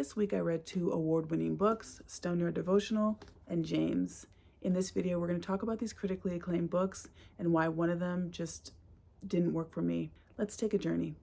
This week I read 2 award-winning books, Stone Your Devotional and James. In this video, we're going to talk about these critically acclaimed books and why one of them just didn't work for me. Let's take a journey.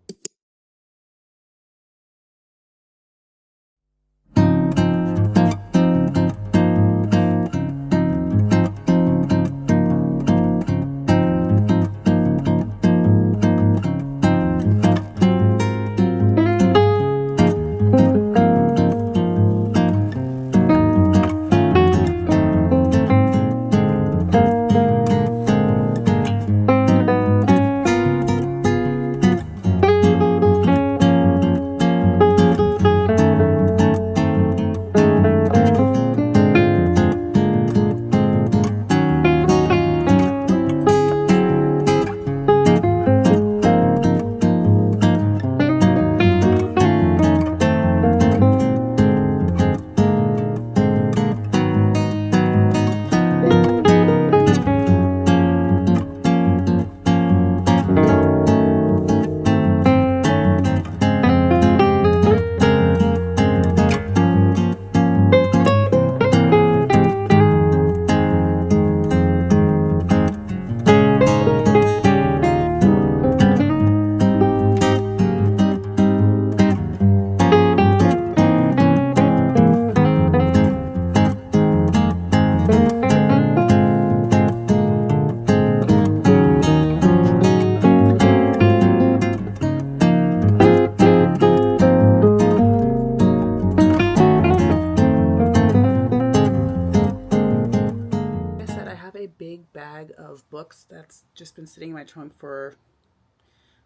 Big bag of books that's just been sitting in my trunk for,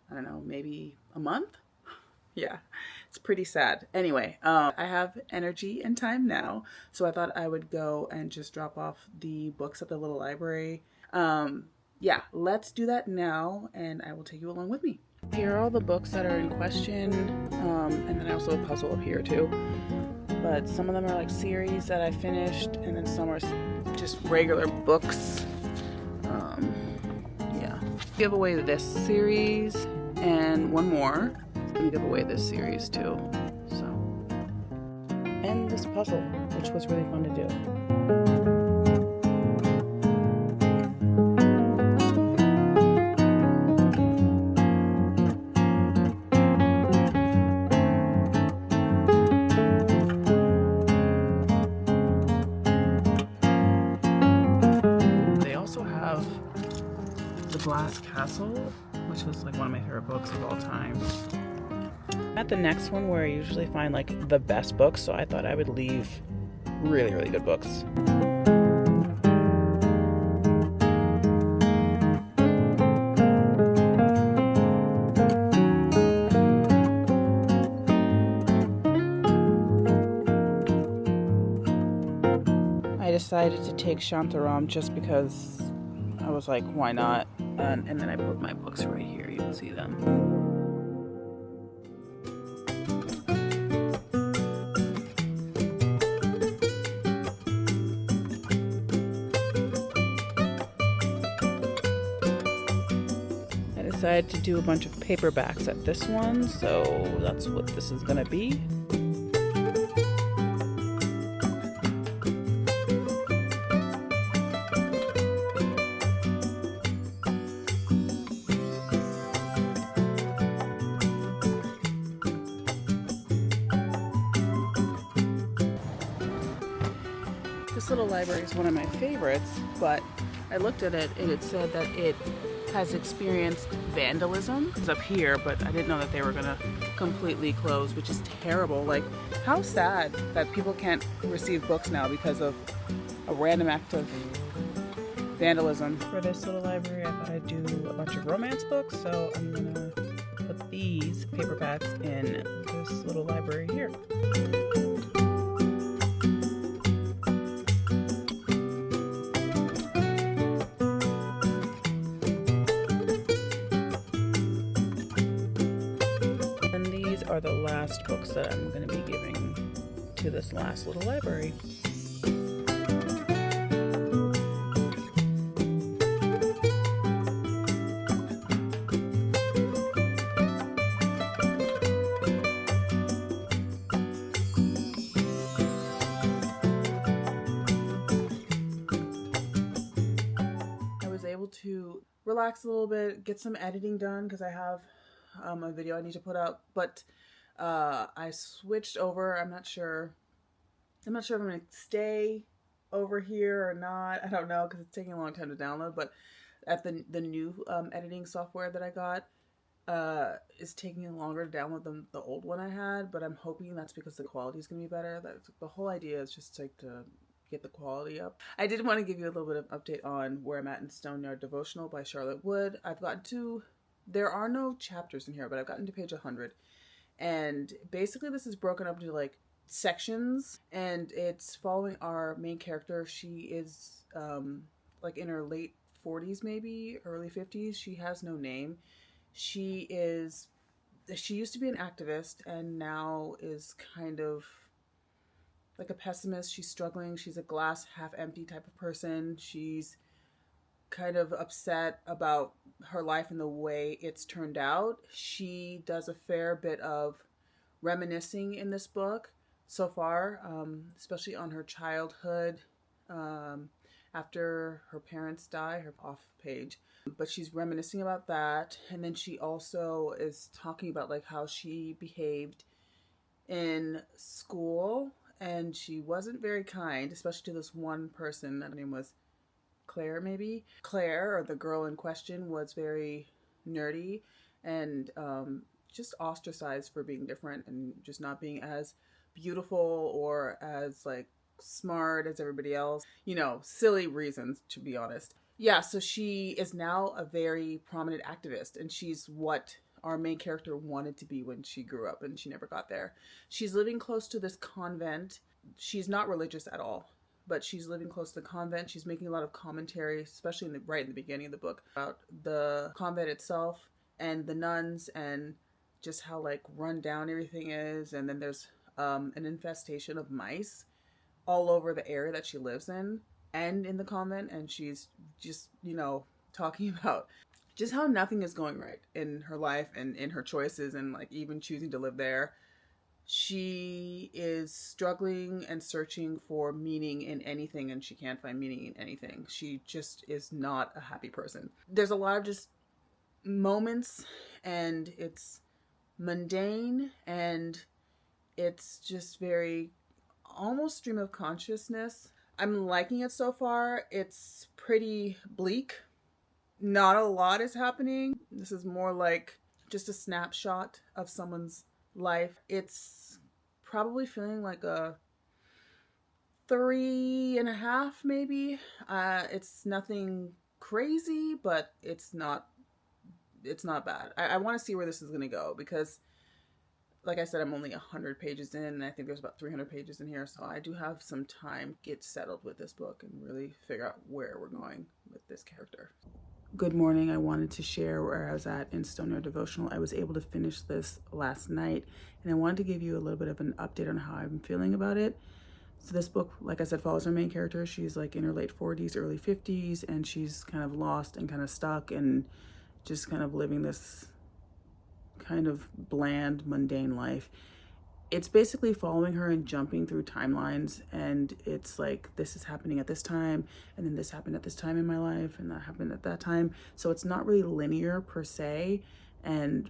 I don't know, maybe a month. Yeah, it's pretty sad. Anyway, I have energy and time now, so I thought I would go and just drop off the books at the little library. Yeah, let's do that now, and I will take you along with me. Here are all the books that are in question, and then I also have a puzzle up here too. But some of them are like series that I finished, and then some are just regular books. Yeah. Give away this series and one more. Let me give away this series too. So, and this puzzle, which was really fun to do. Glass Castle, which was like one of my favorite books of all time. I'm at the next one where I usually find like the best books, so I thought I would leave really, really good books. I decided to take Shantaram just because I was like, why not? And then I put my books right here. You can see them. I decided to do a bunch of paperbacks at this one, so that's what this is gonna be. This little library is one of my favorites, but I looked at it and it said that it has experienced vandalism. It's up here, but I didn't know that they were gonna completely close, which is terrible. Like, how sad that people can't receive books now because of a random act of vandalism. For this little library, I thought I'd do a bunch of romance books, so I'm gonna put these paperbacks in this little library here. Are the last books that I'm going to be giving to this last little library. relax a little bit, get some editing done because I have a video I need to put up. But I switched over. I'm not sure. I'm not sure if I'm gonna stay over here or not. I don't know because it's taking a long time to download. But at the new editing software that I got is taking longer to download than the old one I had. But I'm hoping that's because the quality is gonna be better. That's the whole idea, is just like to get the quality up. I did want to give you a little bit of update on where I'm at in Stoneyard Devotional by Charlotte Wood. I've gotten to, there are no chapters in here, but I've gotten to page 100. And basically this is broken up into like sections, and it's following our main character. She is like in her late 40s, maybe early 50s. She has no name. She used to be an activist and now is kind of like a pessimist. She's struggling. She's a glass half empty type of person. She's kind of upset about her life and the way it's turned out. She does a fair bit of reminiscing in this book so far, especially on her childhood, after her parents die, her off page. But she's reminiscing about that. And then she also is talking about like how she behaved in school, and she wasn't very kind, especially to this one person. Her name was Claire, maybe. Claire, or the girl in question, was very nerdy and just ostracized for being different and just not being as beautiful or as like smart as everybody else. You know, silly reasons, to be honest. Yeah, so she is now a very prominent activist, and she's what our main character wanted to be when she grew up, and she never got there. She's living close to this convent. She's not religious at all, but she's living close to the convent. She's making a lot of commentary, especially right in the beginning of the book, about the convent itself and the nuns and just how like run down everything is. And then there's an infestation of mice all over the area that she lives in and in the convent. And she's just, you know, talking about just how nothing is going right in her life and in her choices, and like even choosing to live there. She is struggling and searching for meaning in anything, and she can't find meaning in anything. She just is not a happy person. There's a lot of just moments, and it's mundane, and it's just very almost stream of consciousness. I'm liking it so far. It's pretty bleak. Not a lot is happening. This is more like just a snapshot of someone's life. It's probably feeling like a 3.5, maybe. It's nothing crazy, but it's not bad. I want to see where this is going to go, because like I said, I'm only 100 pages in, and I think there's about 300 pages in here, so I do have some time to get settled with this book and really figure out where we're going with this character. Good morning. I wanted to share where I was at in Stoneyard Devotional. I was able to finish this last night, and I wanted to give you a little bit of an update on how I'm feeling about it. So this book, like I said, follows our main character. She's like in her late 40s, early 50s, and she's kind of lost and kind of stuck and just kind of living this kind of bland, mundane life. It's basically following her and jumping through timelines, and it's like, this is happening at this time, and then this happened at this time in my life, and that happened at that time. So it's not really linear per se, and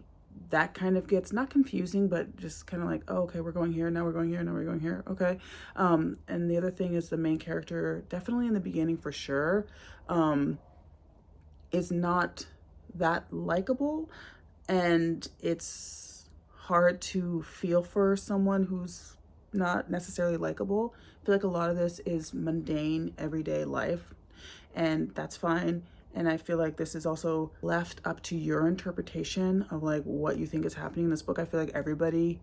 that kind of gets not confusing, but just kind of like, oh, okay, we're going here, now we're going here, now we're going here, okay. And the other thing is, the main character, definitely in the beginning for sure, is not that likable, and it's hard to feel for someone who's not necessarily likable. I feel like a lot of this is mundane, everyday life, and that's fine. And I feel like this is also left up to your interpretation of like what you think is happening in this book. I feel like everybody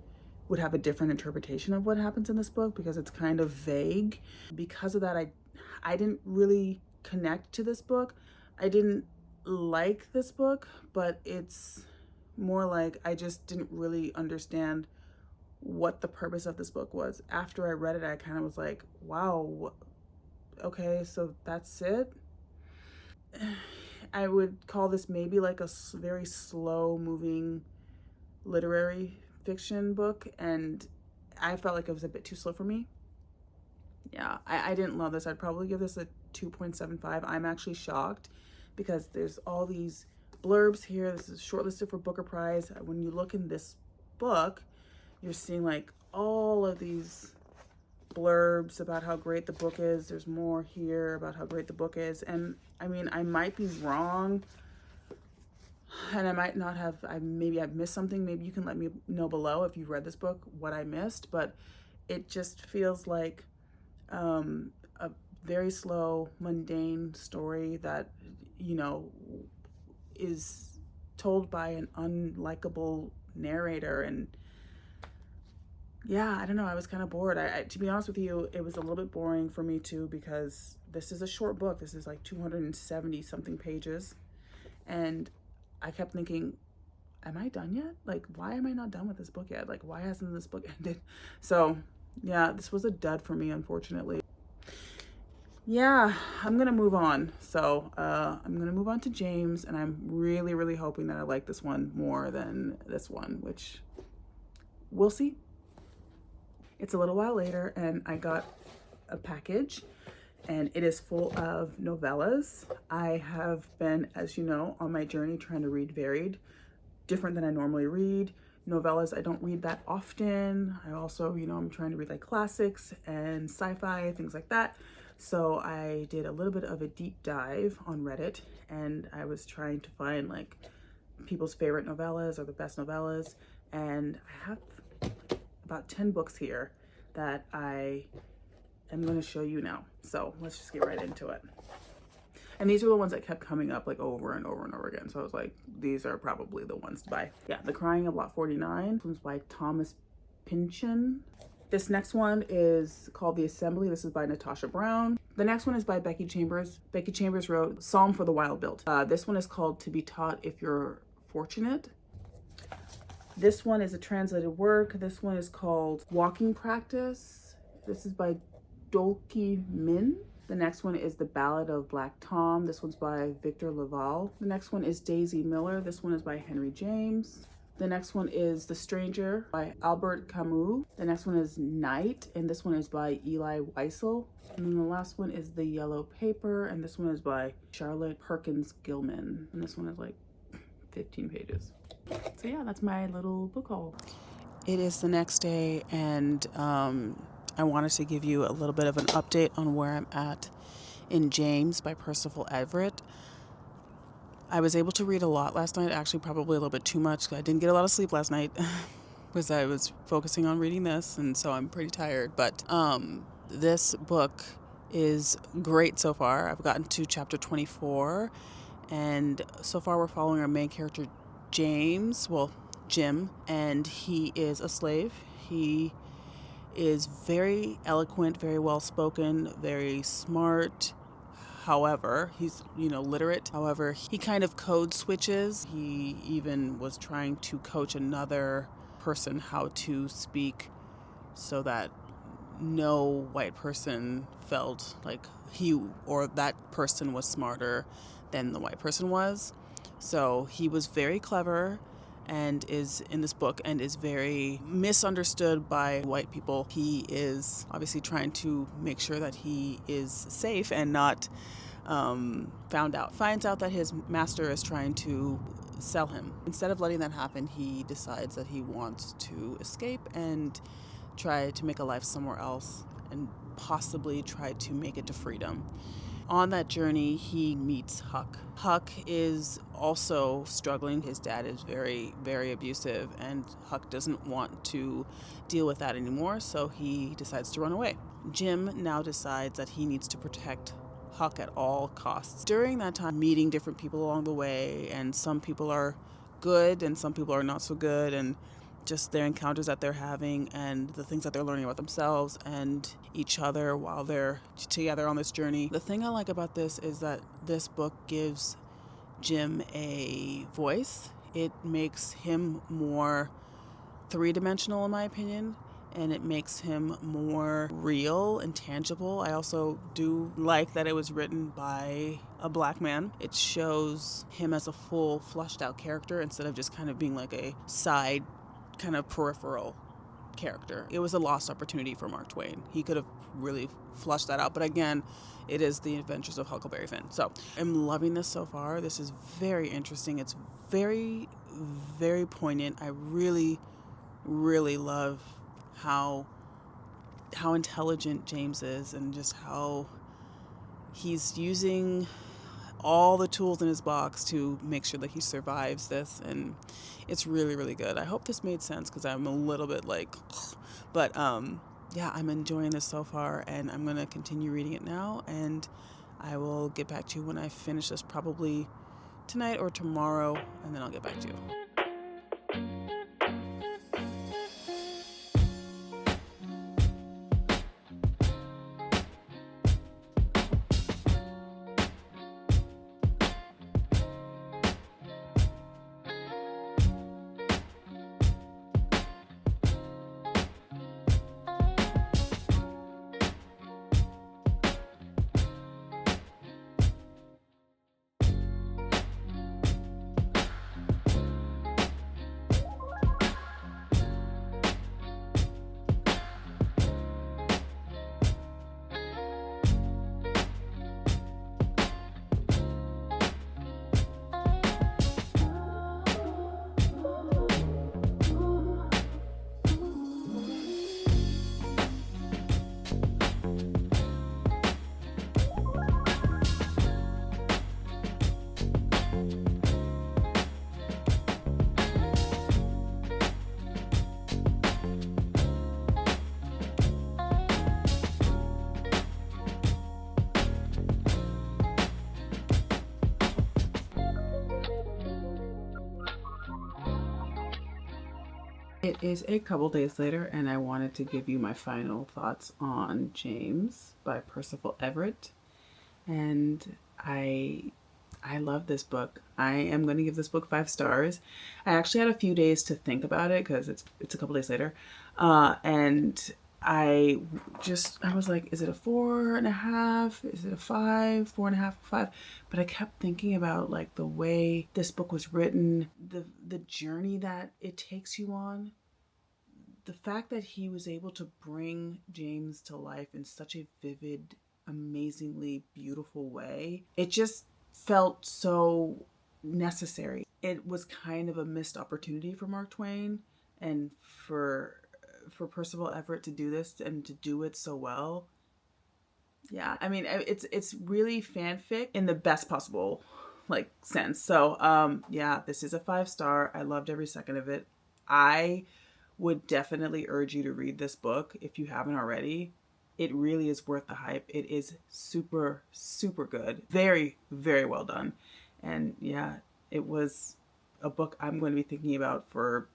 would have a different interpretation of what happens in this book because it's kind of vague. Because of that, I didn't really connect to this book. I didn't like this book, but it's more like I just didn't really understand what the purpose of this book was. After I read it, I kind of was like, wow, okay, so that's it. I would call this maybe like a very slow moving literary fiction book, and I felt like it was a bit too slow for me. Yeah, I didn't love this. I'd probably give this a 2.75. I'm actually shocked because there's all these blurbs here. This is shortlisted for Booker Prize. When you look in this book, you're seeing like all of these blurbs about how great the book is. There's more here about how great the book is. And I mean, I might be wrong, and I might not have, maybe I've missed something. Maybe you can let me know below if you've read this book, what I missed. But it just feels like a very slow, mundane story that, you know, is told by an unlikable narrator. And yeah, I don't know, I was kind of bored. To be honest with you, it was a little bit boring for me too, because this is a short book. This is like 270 something pages. And I kept thinking, am I done yet? Like, why am I not done with this book yet? Like, why hasn't this book ended? So yeah, this was a dud for me, unfortunately. Yeah, I'm gonna move on. So I'm gonna move on to James, and I'm really, really hoping that I like this one more than this one, which we'll see. It's a little while later, and I got a package, and it is full of novellas. I have been, as you know, on my journey trying to read varied, different than I normally read. Novellas I don't read that often. I also, you know, I'm trying to read like classics and sci-fi, things like that. So I did a little bit of a deep dive on Reddit, and I was trying to find like people's favorite novellas or the best novellas. And I have about 10 books here that I am going to show you now. So let's just get right into it. And these are the ones that kept coming up like over and over and over again. So I was like, these are probably the ones to buy. Yeah, The Crying of Lot 49. This one's by Thomas Pynchon. This next one is called The Assembly. This is by Natasha Brown. The next one is by Becky Chambers. Becky Chambers wrote Psalm for the Wild Built. This one is called To Be Taught If You're Fortunate. This one is a translated work. This one is called Walking Practice. This is by Dolki Min. The next one is The Ballad of Black Tom. This one's by Victor Laval. The next one is Daisy Miller. This one is by Henry James. The next one is The Stranger by Albert Camus. The next one is Night, and this one is by Eli Wiesel. And then the last one is The Yellow Paper, and this one is by Charlotte Perkins Gilman. And this one is like 15 pages. So yeah, that's my little book haul. It is the next day, and I wanted to give you a little bit of an update on where I'm at in James by Percival Everett. I was able to read a lot last night, actually probably a little bit too much. I didn't get a lot of sleep last night because I was focusing on reading this, and so I'm pretty tired. But this book is great so far. I've gotten to chapter 24, and so far we're following our main character, Jim, and he is a slave. He is very eloquent, very well spoken, very smart. However, he's, literate. However, he kind of code switches. He even was trying to coach another person how to speak so that no white person felt like he or that person was smarter than the white person was. So he was very clever and is in this book and is very misunderstood by white people. He is obviously trying to make sure that he is safe and not finds out that his master is trying to sell him. Instead of letting that happen, he decides that he wants to escape and try to make a life somewhere else and possibly try to make it to freedom. On that journey, he meets Huck. Huck is also struggling. His dad is very, very abusive, and Huck doesn't want to deal with that anymore, so he decides to run away. Jim now decides that he needs to protect Huck at all costs. During that time, meeting different people along the way, and some people are good and some people are not so good, and just their encounters that they're having and the things that they're learning about themselves and each other while they're together on this journey. The thing I like about this is that this book gives Jim a voice. It makes him more three-dimensional, in my opinion, and it makes him more real and tangible. I also do like that it was written by a black man. It shows him as a full, fleshed out character instead of just kind of being like a side kind of peripheral character. It was a lost opportunity for Mark Twain. He could have really flushed that out. But again, it is the adventures of Huckleberry Finn. So I'm loving this so far. This is very interesting. It's very, very poignant. I really, really love how intelligent James is, and just how he's using all the tools in his box to make sure that he survives this. And it's really, really good. I hope this made sense, because I'm a little bit like, but yeah, I'm enjoying this so far, and I'm going to continue reading it now, and I will get back to you when I finish this, probably tonight or tomorrow, and then I'll get back to you. It is a couple days later, and I wanted to give you my final thoughts on James by Percival Everett. And I love this book. I am going to give this book 5 stars. I actually had a few days to think about it, because it's a couple days later, and I was like, is it a 4.5? Is it a 5? 4.5, 5? But I kept thinking about like the way this book was written, the journey that it takes you on, the fact that he was able to bring James to life in such a vivid, amazingly beautiful way. It just felt so necessary. It was kind of a missed opportunity for Mark Twain, and for Percival Everett to do this and to do it so well. Yeah, I mean, it's really fanfic in the best possible like sense. So yeah, this is a 5 star. I loved every second of it. I would definitely urge you to read this book if you haven't already. It really is worth the hype. It is super, super good. Very, very well done. And yeah, it was a book I'm going to be thinking about for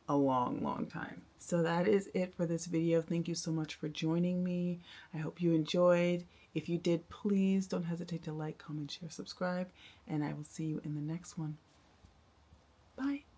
a long, long time. So that is it for this video. Thank you so much for joining me. I hope you enjoyed. If you did, please don't hesitate to like, comment, share, subscribe, and I will see you in the next one. Bye.